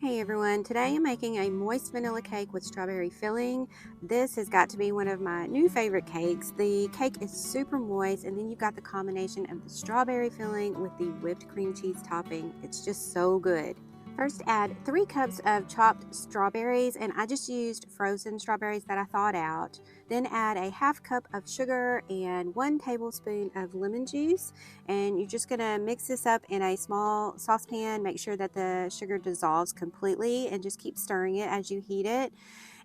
Hey everyone, today I'm making a moist vanilla cake with strawberry filling. This has got to be one of my new favorite cakes. The cake is super moist, and then you've got the combination of the strawberry filling with the whipped cream cheese topping. It's just so good. First, add 3 cups of chopped strawberries, and I just used frozen strawberries that I thawed out. Then add a ½ cup of sugar and 1 tablespoon of lemon juice, and you're just going to mix this up in a small saucepan. Make sure that the sugar dissolves completely and just keep stirring it as you heat it,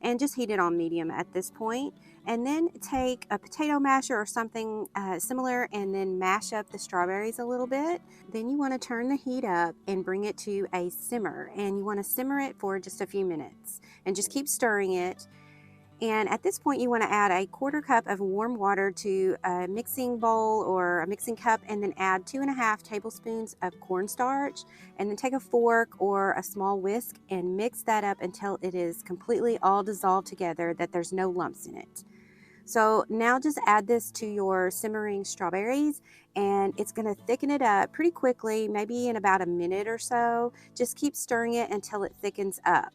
and just heat it on medium at this point. And then take a potato masher or something similar and then mash up the strawberries a little bit. Then you want to turn the heat up and bring it to a simmer, and you want to simmer it for just a few minutes and just keep stirring it. And at this point you want to add a ¼ cup of warm water to a mixing bowl or a mixing cup, and then add 2½ tablespoons of cornstarch, and then take a fork or a small whisk and mix that up until it is completely all dissolved together, that there's no lumps in it. So now just add this to your simmering strawberries, and it's going to thicken it up pretty quickly, maybe in about a minute or so. Just keep stirring it until it thickens up.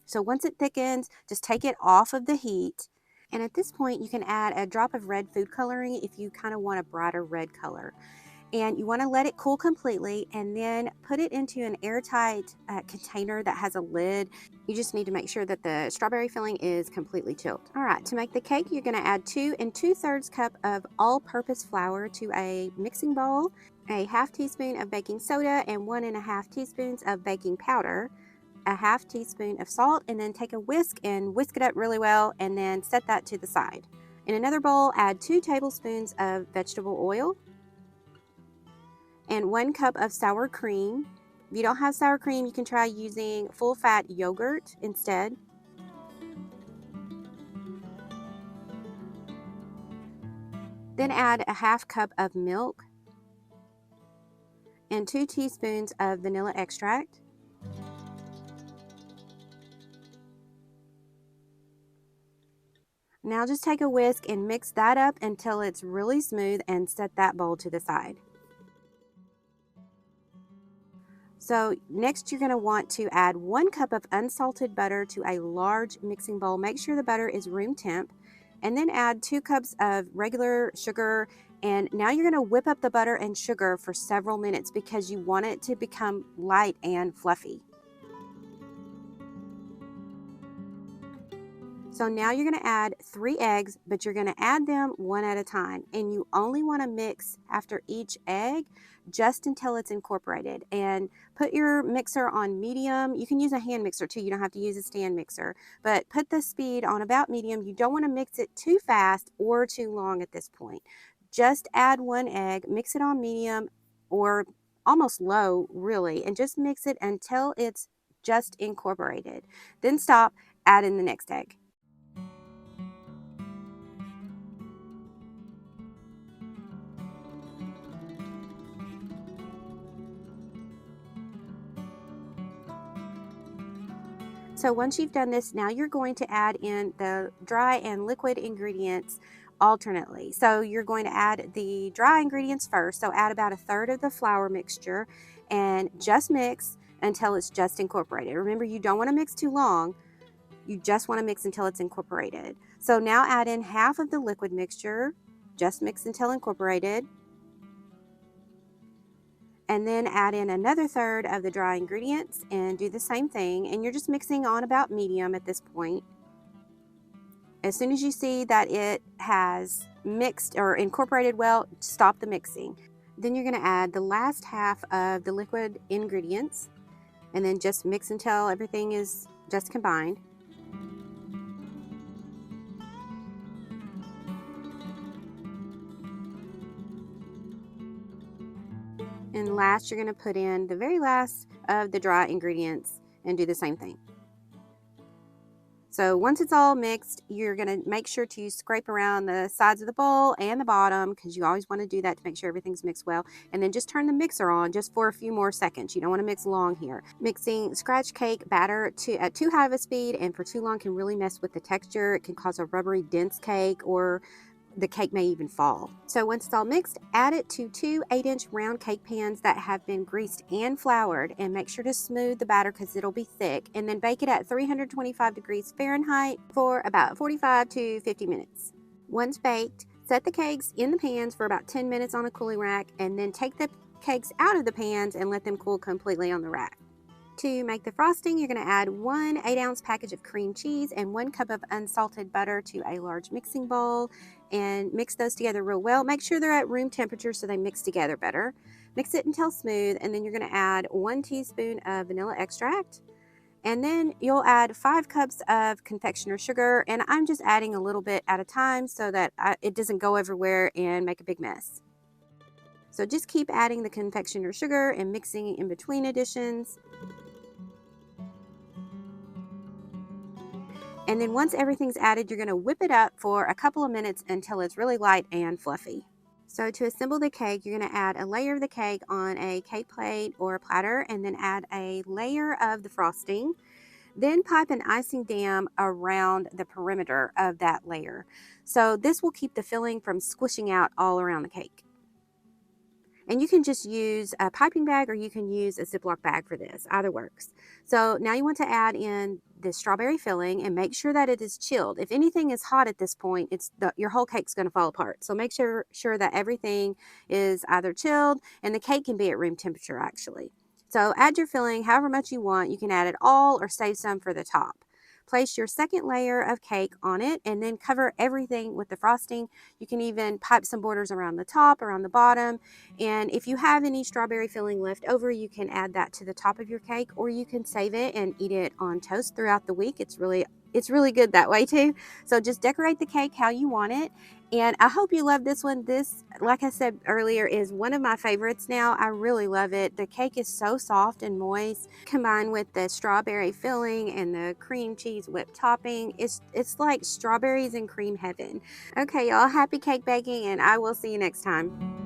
So once it thickens, just take it off of the heat. And at this point, you can add a drop of red food coloring if you kind of want a brighter red color. And you want to let it cool completely, and then put it into an airtight container that has a lid. You just need to make sure that the strawberry filling is completely chilled. All right, to make the cake, you're going to add 2 2/3 cup of all-purpose flour to a mixing bowl, a ½ teaspoon of baking soda, and 1½ teaspoons of baking powder, a ½ teaspoon of salt, and then take a whisk and whisk it up really well, and then set that to the side. In another bowl, add 2 tablespoons of vegetable oil and 1 cup of sour cream. If you don't have sour cream, you can try using full-fat yogurt instead. Then add a ½ cup of milk and 2 teaspoons of vanilla extract. Now just take a whisk and mix that up until it's really smooth, and set that bowl to the side. So next you're going to want to add 1 cup of unsalted butter to a large mixing bowl. Make sure the butter is room temp, and then add 2 cups of regular sugar. And now you're going to whip up the butter and sugar for several minutes because you want it to become light and fluffy. So now you're going to add 3 eggs, but you're going to add them one at a time, and you only want to mix after each egg just until it's incorporated. And put your mixer on medium. You can use a hand mixer too, you don't have to use a stand mixer, but put the speed on about medium. You don't want to mix it too fast or too long at this point. Just add 1 egg, mix it on medium or almost low really, and just mix it until it's just incorporated. Then stop, add in the next egg. So once you've done this, now you're going to add in the dry and liquid ingredients alternately. So you're going to add the dry ingredients first. So add about 1/3 of the flour mixture and just mix until it's just incorporated. Remember, you don't want to mix too long. You just want to mix until it's incorporated. So now add in half of the liquid mixture, just mix until incorporated. And then add in another 1/3 of the dry ingredients and do the same thing, and you're just mixing on about medium at this point. As soon as you see that it has mixed or incorporated well, stop the mixing. Then you're going to add the last half of the liquid ingredients, and then just mix until everything is just combined. And last, you're going to put in the very last of the dry ingredients and do the same thing. So once it's all mixed, you're going to make sure to scrape around the sides of the bowl and the bottom, because you always want to do that to make sure everything's mixed well. And then just turn the mixer on just for a few more seconds. You don't want to mix long here. Mixing scratch cake batter at too high of a speed and for too long can really mess with the texture. It can cause a rubbery, dense cake, or the cake may even fall. So once it's all mixed, add it to 2 8-inch round cake pans that have been greased and floured, and make sure to smooth the batter because it'll be thick, and then bake it at 325 degrees Fahrenheit for about 45 to 50 minutes. Once baked, set the cakes in the pans for about 10 minutes on a cooling rack, and then take the cakes out of the pans and let them cool completely on the rack. To make the frosting, you're going to add 1 8-ounce package of cream cheese and 1 cup of unsalted butter to a large mixing bowl, and mix those together real well. Make sure they're at room temperature so they mix together better. Mix it until smooth, and then you're going to add 1 teaspoon of vanilla extract, and then you'll add 5 cups of confectioner sugar, and I'm just adding a little bit at a time so that it doesn't go everywhere and make a big mess. So just keep adding the confectioner sugar and mixing in between additions. And then once everything's added, you're going to whip it up for a couple of minutes until it's really light and fluffy. So to assemble the cake, you're going to add a layer of the cake on a cake plate or a platter, and then add a layer of the frosting. Then pipe an icing dam around the perimeter of that layer. So this will keep the filling from squishing out all around the cake. And you can just use a piping bag, or you can use a Ziploc bag for this. Either works. So now you want to add in the strawberry filling and make sure that it is chilled. If anything is hot at this point, your whole cake's going to fall apart. So make sure that everything is either chilled, and the cake can be at room temperature actually. So add your filling however much you want. You can add it all or save some for the top. Place your second layer of cake on it, and then cover everything with the frosting. You can even pipe some borders around the top, around the bottom, and if you have any strawberry filling left over, you can add that to the top of your cake, or you can save it and eat it on toast throughout the week. It's really good that way too. So just decorate the cake how you want it. And I hope you love this one. This, like I said earlier, is one of my favorites now. I really love it. The cake is so soft and moist, combined with the strawberry filling and the cream cheese whipped topping. It's like strawberries and cream heaven. Okay, y'all, happy cake baking, and I will see you next time.